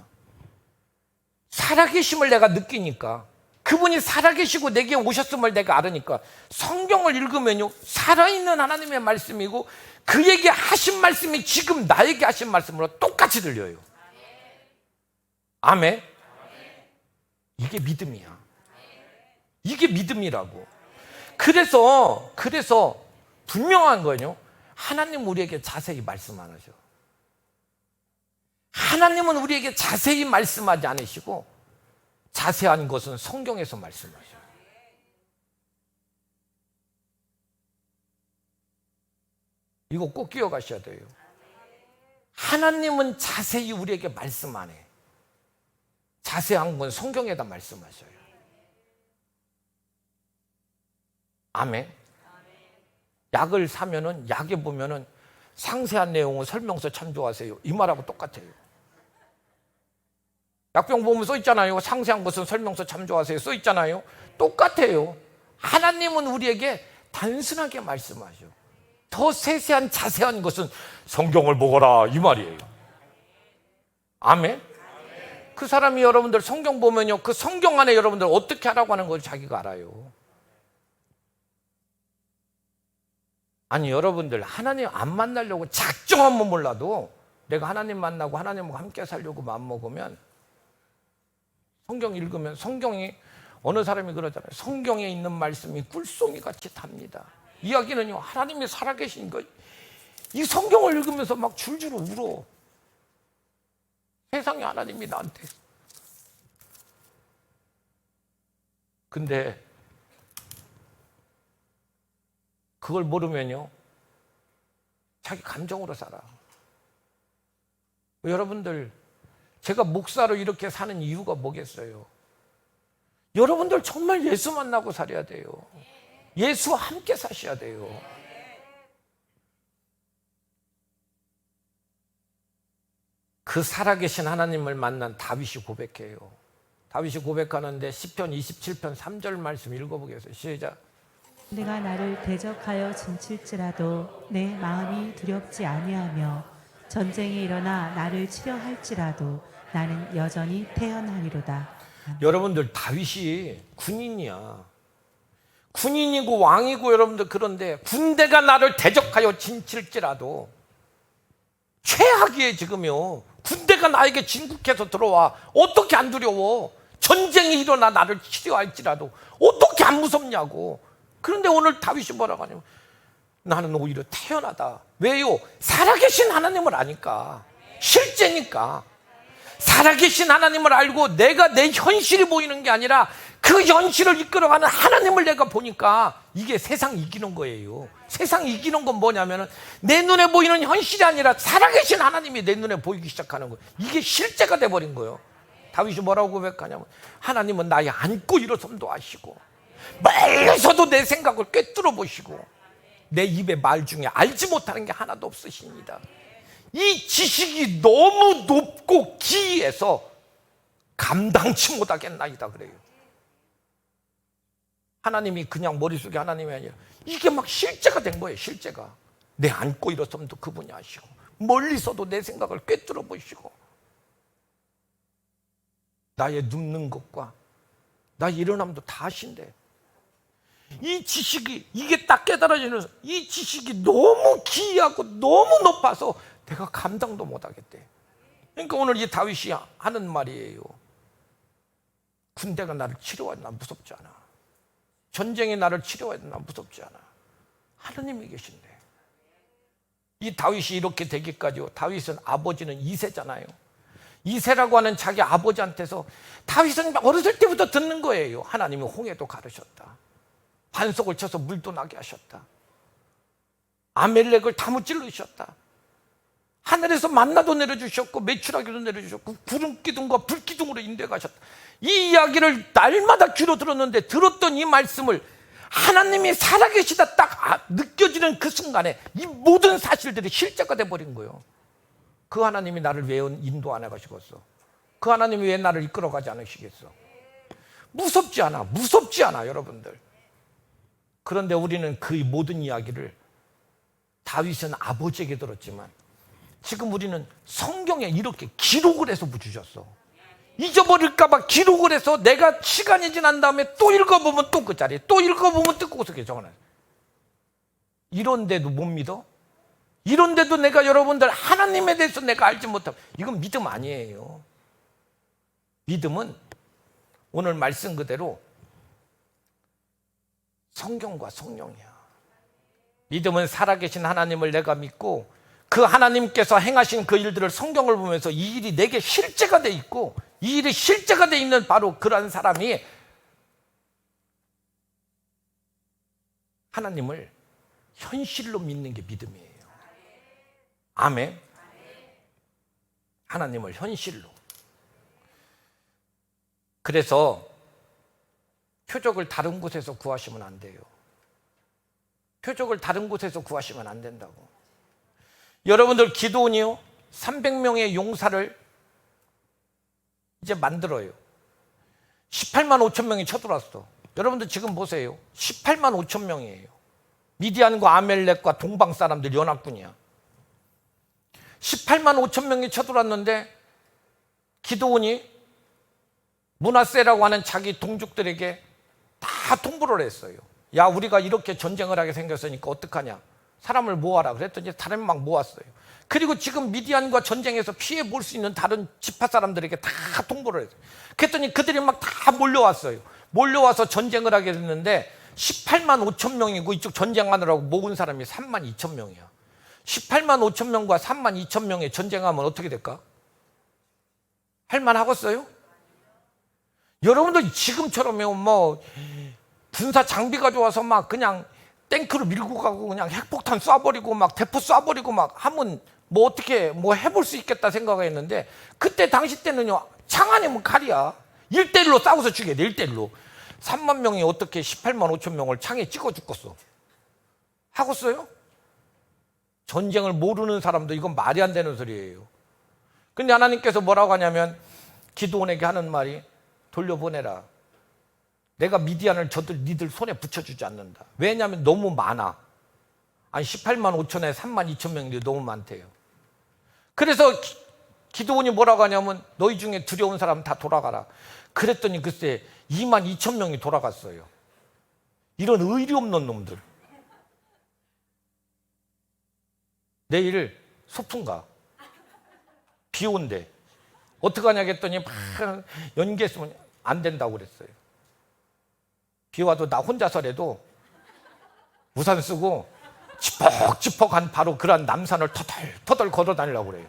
살아계심을 내가 느끼니까, 그분이 살아계시고 내게 오셨음을 내가 알으니까, 성경을 읽으면요, 살아있는 하나님의 말씀이고, 그에게 하신 말씀이 지금 나에게 하신 말씀으로 똑같이 들려요. 아멘? 이게 믿음이야. 이게 믿음이라고. 그래서, 분명한 거는요. 하나님 우리에게 자세히 말씀 안 하셔. 하나님은 우리에게 자세히 말씀하지 않으시고 자세한 것은 성경에서 말씀하셔요. 이거 꼭 기억하셔야 돼요. 하나님은 자세히 우리에게 말씀 안 해. 자세한 건 성경에다 말씀하셔요. 아멘. 약을 사면은 약에 보면은 상세한 내용은 설명서 참조하세요. 이 말하고 똑같아요. 약병 보면 써 있잖아요. 상세한 것은 설명서 참조하세요. 써 있잖아요. 똑같아요. 하나님은 우리에게 단순하게 말씀하셔. 더 세세한 자세한 것은 성경을 보거라 이 말이에요. 아멘. 그 사람이 여러분들 성경 보면요. 그 성경 안에 여러분들 어떻게 하라고 하는 걸 자기가 알아요. 아니 여러분들 하나님 안 만나려고 작정하면 몰라도 내가 하나님 만나고 하나님과 함께 살려고 마음먹으면 성경 읽으면 성경이 어느 사람이 그러잖아요. 성경에 있는 말씀이 꿀송이 같이 답니다. 이야기는요, 하나님이 살아계신 거. 이 성경을 읽으면서 막 줄줄 울어. 세상에 하나님이 나한테. 근데 그걸 모르면요, 자기 감정으로 살아. 여러분들, 제가 목사로 이렇게 사는 이유가 뭐겠어요? 여러분들 정말 예수 만나고 살아야 돼요. 예수와 함께 사셔야 돼요. 그 살아계신 하나님을 만난 다윗이 고백해요. 다윗이 고백하는데 시편 27편 3절 말씀 읽어보겠어요. 시작. 내가 나를 대적하여 진칠지라도 내 마음이 두렵지 아니하며 전쟁이 일어나 나를 치려 할지라도 나는 여전히 태어나리로다. 여러분들, 다윗이 군인이야. 군인이고 왕이고, 여러분들, 그런데 군대가 나를 대적하여 진칠지라도, 최악이에요. 지금요, 군대가 나에게 진국해서 들어와. 어떻게 안 두려워? 전쟁이 일어나 나를 치려 할지라도 어떻게 안 무섭냐고. 그런데 오늘 다윗이 뭐라고 하냐면, 나는 오히려 태어나다. 왜요? 살아계신 하나님을 아니까. 실제니까. 살아계신 하나님을 알고 내가 내 현실이 보이는 게 아니라 그 현실을 이끌어가는 하나님을 내가 보니까 이게 세상 이기는 거예요. 세상 이기는 건 뭐냐면 내 눈에 보이는 현실이 아니라 살아계신 하나님이 내 눈에 보이기 시작하는 거예요. 이게 실제가 돼버린 거예요. 다윗이 뭐라고 고백하냐면, 하나님은 나의 앉고 일어섬도 아시고 멀리서도 내 생각을 꿰뚫어 보시고 내 입의 말 중에 알지 못하는 게 하나도 없으십니다. 이 지식이 너무 높고 기이해서 감당치 못하겠나이다 그래요. 하나님이 그냥 머릿속에 하나님이 아니라 이게 막 실제가 된 거예요. 실제가. 내 앉고 일어섬도 그분이 아시고 멀리서도 내 생각을 꿰뚫어 보시고 나의 눕는 것과 나의 일어남도 다 아신대. 이 지식이, 이게 딱 깨달아지는, 이 지식이 너무 기이하고 너무 높아서 내가 감당도 못하겠대. 그러니까 오늘 이 다윗이 하는 말이에요. 군대가 나를 치료해도 난 무섭지 않아. 전쟁이 나를 치료해도 난 무섭지 않아. 하나님이 계신데. 이 다윗이 이렇게 되기까지요, 다윗은 아버지는 이새잖아요. 이새라고 하는 자기 아버지한테서 다윗은 어렸을 때부터 듣는 거예요. 하나님이 홍해도 가르셨다. 반석을 쳐서 물도 나게 하셨다. 아멜렉을 다 무찔러주셨다. 하늘에서 만나도 내려주셨고 메추라기도 내려주셨고 구름 기둥과 불 기둥으로 인도해 가셨다. 이 이야기를 날마다 귀로 들었는데, 들었던 이 말씀을 하나님이 살아계시다 딱 느껴지는 그 순간에 이 모든 사실들이 실제가 돼버린 거예요. 그 하나님이 나를 왜 인도 안 해가시겠어? 그 하나님이 왜 나를 이끌어가지 않으시겠어? 무섭지 않아. 무섭지 않아, 여러분들. 그런데 우리는 그 모든 이야기를 다윗은 아버지에게 들었지만 지금 우리는 성경에 이렇게 기록을 해서 주셨어. 잊어버릴까 봐 기록을 해서 내가 시간이 지난 다음에 또 읽어보면 또 그 자리에, 또 읽어보면 또 거기서 적어놔요. 이런데도 못 믿어? 이런데도 내가 여러분들 하나님에 대해서 내가 알지 못하고, 이건 믿음 아니에요. 믿음은 오늘 말씀 그대로 성경과 성령이야. 믿음은 살아계신 하나님을 내가 믿고 그 하나님께서 행하신 그 일들을 성경을 보면서 이 일이 내게 실제가 돼 있고, 이 일이 실제가 돼 있는 바로 그런 사람이 하나님을 현실로 믿는 게 믿음이에요. 아멘. 하나님을 현실로. 그래서 표적을 다른 곳에서 구하시면 안 돼요. 표적을 다른 곳에서 구하시면 안 된다고. 여러분들, 기도원이요 300명의 용사를 이제 만들어요. 18만 5천 명이 쳐들어왔어. 여러분들 지금 보세요. 18만 5천 명이에요. 미디안과 아멜렉과 동방 사람들 연합군이야. 18만 5천 명이 쳐들어왔는데 기도원이 므낫세라고 하는 자기 동족들에게 다 통보를 했어요. 야, 우리가 이렇게 전쟁을 하게 생겼으니까 어떡하냐, 사람을 모아라. 그랬더니 사람을 막 모았어요. 그리고 지금 미디안과 전쟁에서 피해 볼 수 있는 다른 지파 사람들에게 다 통보를 했어요. 그랬더니 그들이 막 다 몰려왔어요. 몰려와서 전쟁을 하게 됐는데 18만 5천 명이고 이쪽 전쟁하느라고 모은 사람이 3만 2천 명이야. 18만 5천 명과 3만 2천 명의 전쟁하면 어떻게 될까? 할만하겠어요? 여러분들 지금처럼요, 뭐 군사 장비가 좋아서 막 그냥 탱크로 밀고 가고 그냥 핵폭탄 쏴버리고 막 대포 쏴버리고 막 하면 뭐 어떻게 뭐 해볼 수 있겠다 생각했는데, 그때 당시 때는요, 창안이면 칼이야. 1대1로 싸워서 죽여야 돼. 1대1로 3만 명이 어떻게 18만 5천 명을 창에 찍어 죽겠어? 하겠어요? 전쟁을 모르는 사람도 이건 말이 안 되는 소리예요. 근데 하나님께서 뭐라고 하냐면 기드온에게 하는 말이 돌려보내라. 내가 미디안을 니들 손에 붙여주지 않는다. 왜냐하면 너무 많아. 아니 18만 5천에 3만 2천 명이 너무 많대요. 그래서 기드온이 뭐라고 하냐면 너희 중에 두려운 사람 다 돌아가라. 그랬더니 글쎄 2만 2천 명이 돌아갔어요. 이런 의리 없는 놈들. 내일 소풍 가. 비 온대. 어떡하냐 했더니 막 연계 쓰면 안 된다고 그랬어요. 비 와도 나 혼자서라도 우산 쓰고 지퍽지퍽한 바로 그런 남산을 터덜터덜 걸어 다니려고 그래요.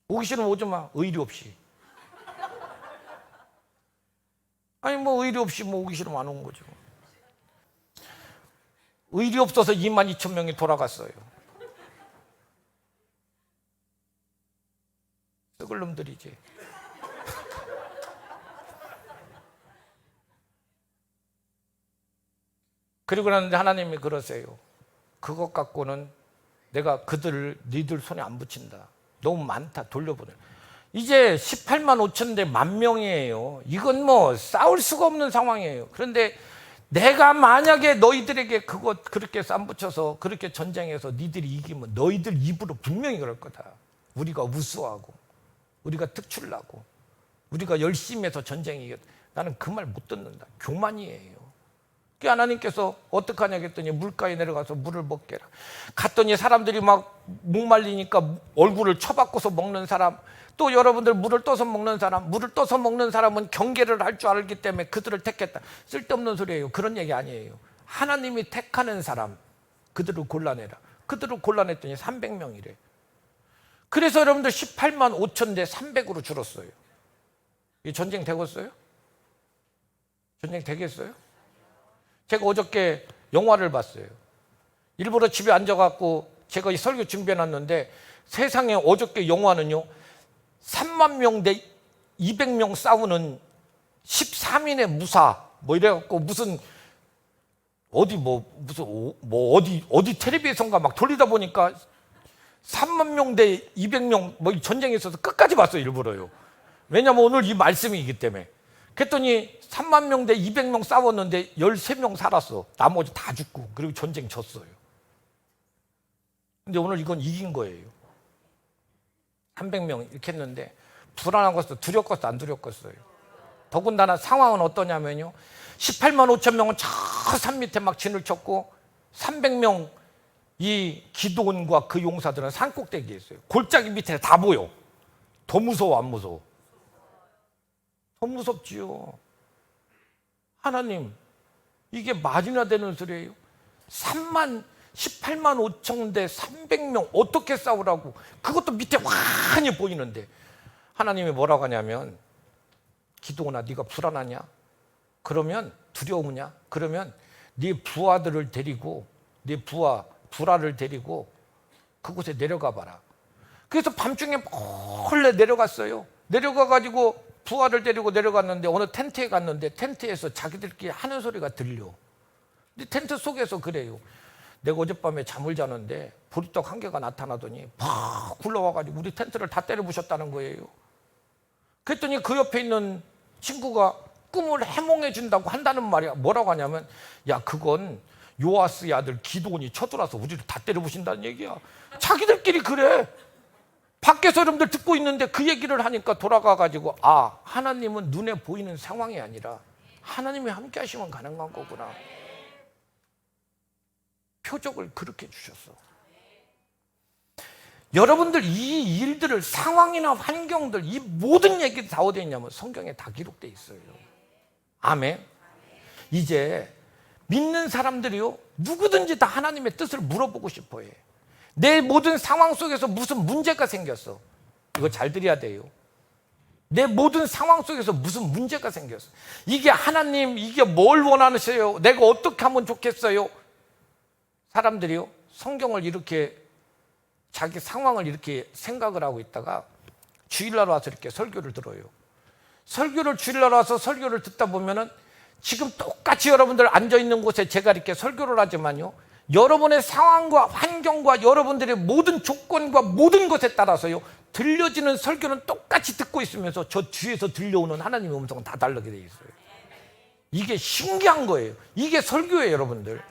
오기 싫으면 오지 마. 의리 없이. 아니 뭐 의리 없이 뭐 오기 싫으면 안 오는 거죠. 의리 없어서 2만 2천 명이 돌아갔어요. 썩을 놈들이지. 그리고 나는데 하나님이 그러세요. 그것 갖고는 내가 그들을 니들 손에 안 붙인다. 너무 많다. 돌려보내. 이제 18만 5천 대 1만 명이에요. 이건 뭐 싸울 수가 없는 상황이에요. 그런데 내가 만약에 너희들에게 그것 그렇게 쌈 붙여서 그렇게 전쟁해서 니들이 이기면 너희들 입으로 분명히 그럴 거다. 우리가 우수하고 우리가 특출나고 우리가 열심히 해서 전쟁 이겼다. 나는 그 말 못 듣는다. 교만이에요. 그 하나님께서 어떡하냐 했더니 물가에 내려가서 물을 먹게 해라. 갔더니 사람들이 막 목말리니까 얼굴을 쳐바꿔서 먹는 사람, 또 여러분들 물을 떠서 먹는 사람, 물을 떠서 먹는 사람은 경계를 할 줄 알기 때문에 그들을 택했다. 쓸데없는 소리예요. 그런 얘기 아니에요. 하나님이 택하는 사람, 그들을 골라내라. 그들을 골라냈더니 300명이래. 그래서 여러분들 18만 5천 대 300으로 줄었어요. 이 전쟁 되겠어요? 전쟁 되겠어요? 제가 어저께 영화를 봤어요. 일부러 집에 앉아갖고 제가 이 설교 준비해놨는데 세상에 어저께 영화는요 3만 명 대 200명 싸우는 13인의 무사 뭐 이래갖고 무슨 어디 어디 텔레비전인가 막 돌리다 보니까 3만 명 대 200명 뭐 전쟁에 있어서 끝까지 봤어요. 일부러요. 왜냐면 오늘 이 말씀이기 때문에. 그랬더니 3만 명 대 200명 싸웠는데 13명 살았어. 나머지 다 죽고. 그리고 전쟁 졌어요. 근데 오늘 이건 이긴 거예요. 300명 이렇게 했는데 불안하겠어? 두렵겠어? 안 두렵겠어요? 더군다나 상황은 어떠냐면요 18만 5천 명은 저 산 밑에 막 진을 쳤고 300명 이 기드온과 그 용사들은 산 꼭대기에 있어요. 골짜기 밑에 다 보여. 더 무서워 안 무서워? 더 무섭지요. 하나님 이게 말이나 되는 소리예요? 18만 5천 대 300명 어떻게 싸우라고. 그것도 밑에 환히 보이는데 하나님이 뭐라고 하냐면 기드온아 네가 불안하냐? 그러면 두려우냐? 그러면 네 부하들을 데리고 네 부하를 데리고 그곳에 내려가 봐라. 그래서 밤중에 몰래 내려갔어요. 내려가가지고 부하를 데리고 내려갔는데 어느 텐트에 갔는데 텐트에서 자기들끼리 하는 소리가 들려. 근데 텐트 속에서 그래요. 내가 어젯밤에 잠을 자는데 보리떡 한 개가 나타나더니 팍 굴러와가지고 우리 텐트를 다 때려 부셨다는 거예요. 그랬더니 그 옆에 있는 친구가 꿈을 해몽해 준다고 한다는 말이야. 뭐라고 하냐면 야 그건 요아스의 아들 기드온이 쳐들어와서 우리를 다 때려 부신다는 얘기야. 자기들끼리 그래. 밖에서 여러분들 듣고 있는데 그 얘기를 하니까 돌아가가지고 아 하나님은 눈에 보이는 상황이 아니라 하나님이 함께 하시면 가능한 거구나. 표적을 그렇게 주셨어. 여러분들 이 일들을, 상황이나 환경들, 이 모든 얘기도 다 어디에 있냐면 성경에 다 기록되어 있어요. 아멘. 이제 믿는 사람들이요, 누구든지 다 하나님의 뜻을 물어보고 싶어 해. 내 모든 상황 속에서 무슨 문제가 생겼어. 이거 잘 들어야 돼요. 내 모든 상황 속에서 무슨 문제가 생겼어. 이게 하나님, 이게 뭘 원하세요? 내가 어떻게 하면 좋겠어요? 사람들이요, 성경을 이렇게, 자기 상황을 이렇게 생각을 하고 있다가 주일날 와서 이렇게 설교를 들어요. 설교를 주일날 와서 설교를 듣다 보면은 지금 똑같이 여러분들 앉아있는 곳에 제가 이렇게 설교를 하지만요, 여러분의 상황과 환경과 여러분들의 모든 조건과 모든 것에 따라서요, 들려지는 설교는 똑같이 듣고 있으면서 저 뒤에서 들려오는 하나님의 음성은 다 다르게 돼 있어요. 이게 신기한 거예요. 이게 설교예요, 여러분들.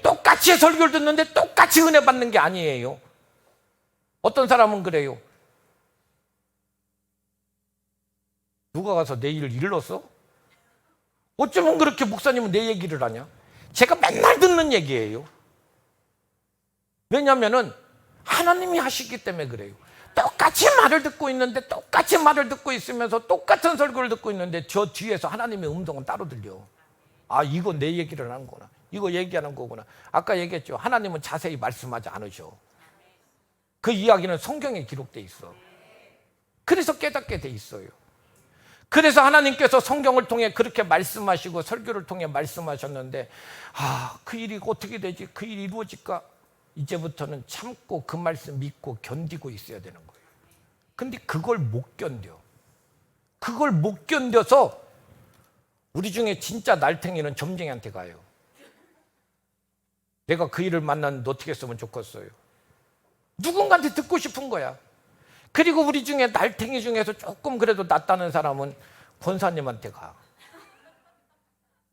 똑같이 설교를 듣는데 똑같이 은혜 받는 게 아니에요. 어떤 사람은 그래요. 누가 가서 내 일을 일렀어? 어쩌면 그렇게 목사님은 내 얘기를 하냐? 제가 맨날 듣는 얘기예요. 왜냐하면 하나님이 하시기 때문에 그래요. 똑같이 말을 듣고 있는데, 똑같이 말을 듣고 있으면서 똑같은 설교를 듣고 있는데 저 뒤에서 하나님의 음성은 따로 들려. 아, 이거 내 얘기를 하는구나, 이거 얘기하는 거구나. 아까 얘기했죠, 하나님은 자세히 말씀하지 않으셔. 그 이야기는 성경에 기록돼 있어. 그래서 깨닫게 돼 있어요. 그래서 하나님께서 성경을 통해 그렇게 말씀하시고 설교를 통해 말씀하셨는데, 그 일이 어떻게 되지? 그 일이 이루어질까? 이제부터는 참고 그 말씀 믿고 견디고 있어야 되는 거예요. 근데 그걸 못 견뎌. 그걸 못 견뎌서 우리 중에 진짜 날탱이는 점쟁이한테 가요. 내가 그 일을 만났는데 어떻게 했으면 좋겠어요? 누군가한테 듣고 싶은 거야. 그리고 우리 중에 날탱이 중에서 조금 그래도 낫다는 사람은 권사님한테 가.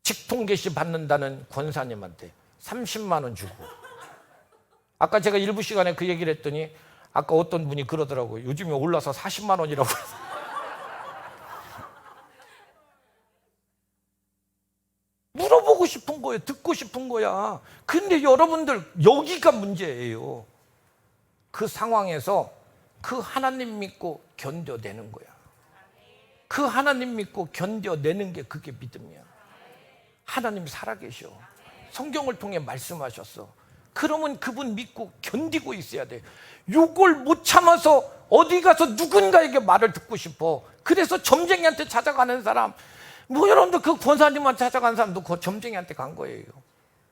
직통계시 받는다는 권사님한테 30만 원 주고. 아까 제가 일부 시간에 그 얘기를 했더니 아까 어떤 분이 그러더라고요. 요즘에 올라서 40만 원이라고. 물어보고 싶은 거예요. 듣고 싶은 거야. 근데 여러분들, 여기가 문제예요. 그 상황에서 그 하나님 믿고 견뎌내는 거야. 그 하나님 믿고 견뎌내는 게 그게 믿음이야. 하나님 살아계셔. 성경을 통해 말씀하셨어. 그러면 그분 믿고 견디고 있어야 돼. 요걸 못 참아서 어디 가서 누군가에게 말을 듣고 싶어. 그래서 점쟁이한테 찾아가는 사람, 여러분들 그 권사님한테 찾아간 사람도 그 점쟁이한테 간 거예요.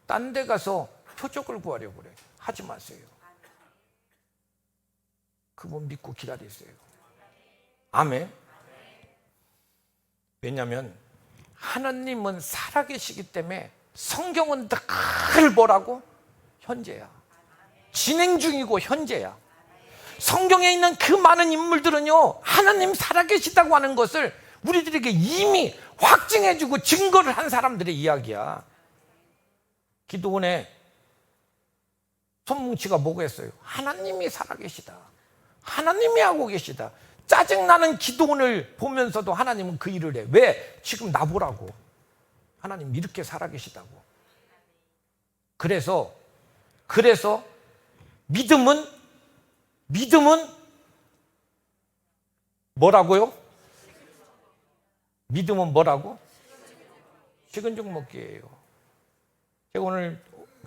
딴 데 가서 표적을 구하려고 그래. 하지 마세요. 그분 믿고 기다리세요. 아멘. 왜냐하면 하나님은 살아계시기 때문에 성경은 늘 뭐라고? 현재야. 진행 중이고 현재야. 성경에 있는 그 많은 인물들은요, 하나님 살아계시다고 하는 것을 우리들에게 이미 확증해주고 증거를 한 사람들의 이야기야. 기도원의 손뭉치가 뭐겠어요? 하나님이 살아계시다. 하나님이 하고 계시다. 짜증나는 기도원을 보면서도 하나님은 그 일을 해. 왜? 지금 나보라고. 하나님 이렇게 살아계시다고. 그래서 믿음은 뭐라고요? 믿음은 뭐라고? 식은 죽 먹기예요.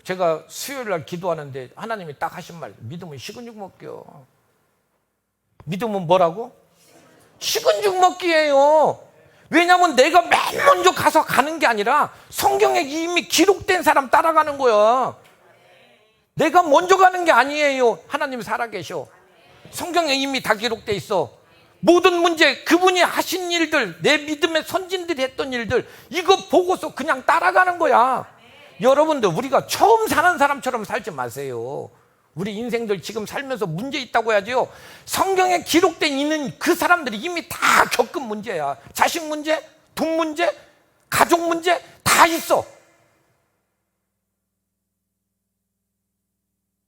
제가 수요일 날 기도하는데 하나님이 딱 하신 말, 믿음은 식은 죽 먹기요. 믿음은 뭐라고? 식은 죽 먹기예요. 왜냐하면 내가 맨 먼저 가는 게 아니라 성경에 이미 기록된 사람 따라가는 거야. 내가 먼저 가는 게 아니에요. 하나님 살아계셔. 성경에 이미 다 기록돼 있어. 모든 문제, 그분이 하신 일들, 내 믿음의 선진들이 했던 일들, 이거 보고서 그냥 따라가는 거야. 여러분들, 우리가 처음 사는 사람처럼 살지 마세요. 우리 인생들 지금 살면서 문제 있다고 해야지요. 성경에 기록된 있는 그 사람들이 이미 다 겪은 문제야. 자식 문제, 돈 문제, 가족 문제 다 있어.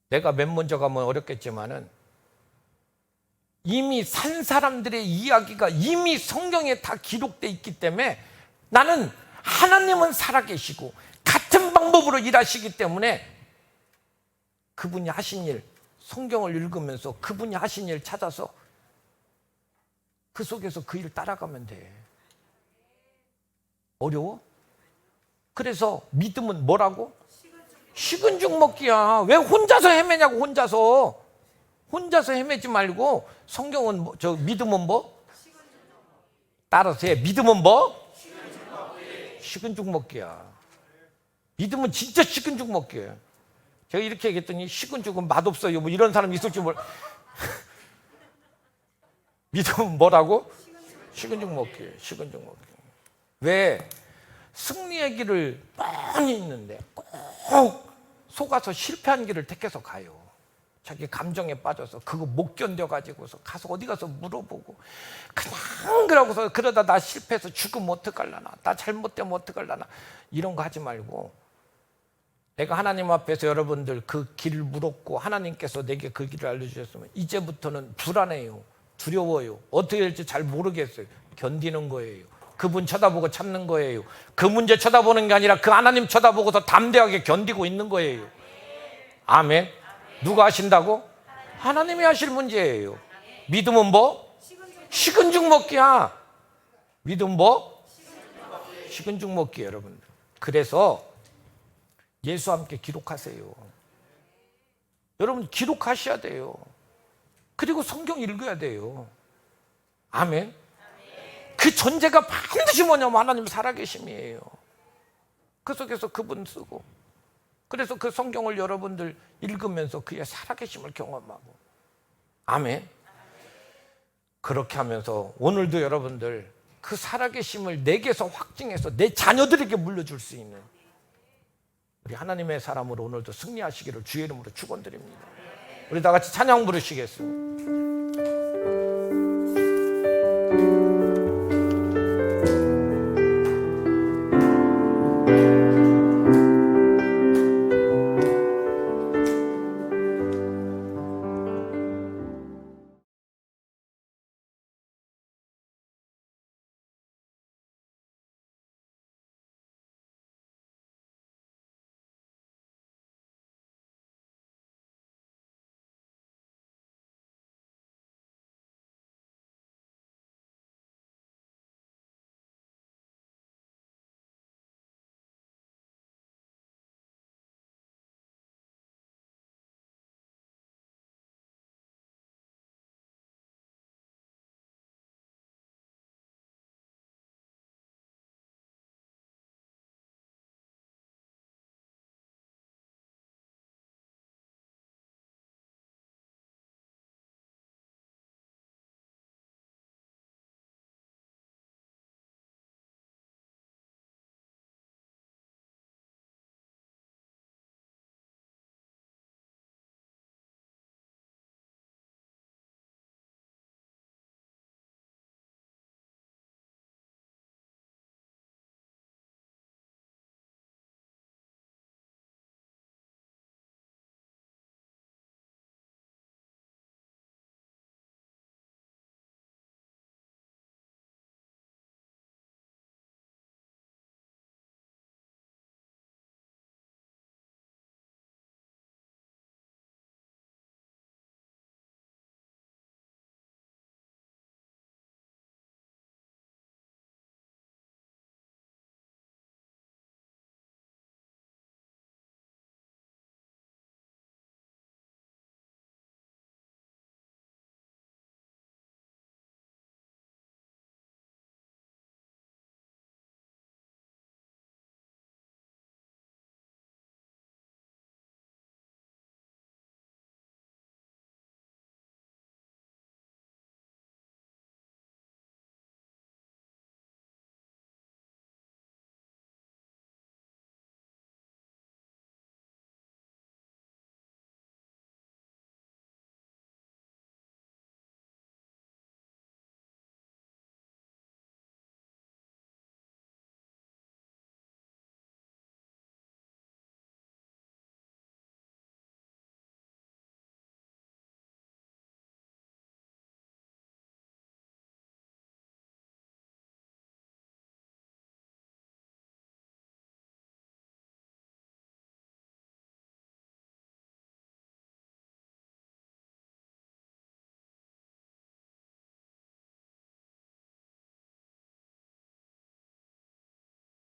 내가 맨 먼저 가면 어렵겠지만은 이미 산 사람들의 이야기가 이미 성경에 다 기록돼 있기 때문에 나는 하나님은 살아계시고 같은 방법으로 일하시기 때문에 그분이 하신 일 성경을 읽으면서 그분이 하신 일 찾아서 그 속에서 그 일 따라가면 돼. 어려워? 그래서 믿음은 뭐라고? 식은 죽 먹기야. 왜 혼자서 헤매냐고. 혼자서 헤매지 말고 성경은 저 믿음은 뭐? 따라서 해. 믿음은 뭐? 식은 죽 먹기야. 믿음은 진짜 식은 죽 먹기야. 제가 이렇게 얘기했더니 식은 죽은 맛없어요 뭐 이런 사람이 있을지 몰라. 믿음은 뭐라고? 식은 죽 먹기예요. 식은 죽 먹기. 왜? 승리의 길을 뻔히 있는데 꼭 속아서 실패한 길을 택해서 가요. 자기 감정에 빠져서 그거 못 견뎌가지고서 가서 어디 가서 물어보고 그냥 그러고서 그러다 나 실패해서 죽으면 어떡하려나, 나 잘못되면 어떡하려나, 이런 거 하지 말고 내가 하나님 앞에서 여러분들 그 길을 물었고 하나님께서 내게 그 길을 알려주셨으면 이제부터는 불안해요, 두려워요, 어떻게 될지 잘 모르겠어요. 견디는 거예요. 그분 쳐다보고 참는 거예요. 그 문제 쳐다보는 게 아니라 그 하나님 쳐다보고서 담대하게 견디고 있는 거예요. 아멘. 누가 하신다고? 하나님이 하실 문제예요. 믿음은 뭐? 식은 죽 먹기야. 믿음은 뭐? 식은 죽 먹기예요, 여러분들. 그래서 예수와 함께 기록하세요. 여러분 기록하셔야 돼요. 그리고 성경 읽어야 돼요. 아멘. 그 존재가 반드시 뭐냐면 하나님 살아계심이에요. 그 속에서 그분 쓰고, 그래서 그 성경을 여러분들 읽으면서 그의 살아계심을 경험하고, 아멘. 그렇게 하면서 오늘도 여러분들 그 살아계심을 내게서 확증해서 내 자녀들에게 물려줄 수 있는 우리 하나님의 사람으로 오늘도 승리하시기를 주의 이름으로 축원드립니다. 우리 다 같이 찬양 부르시겠습니다.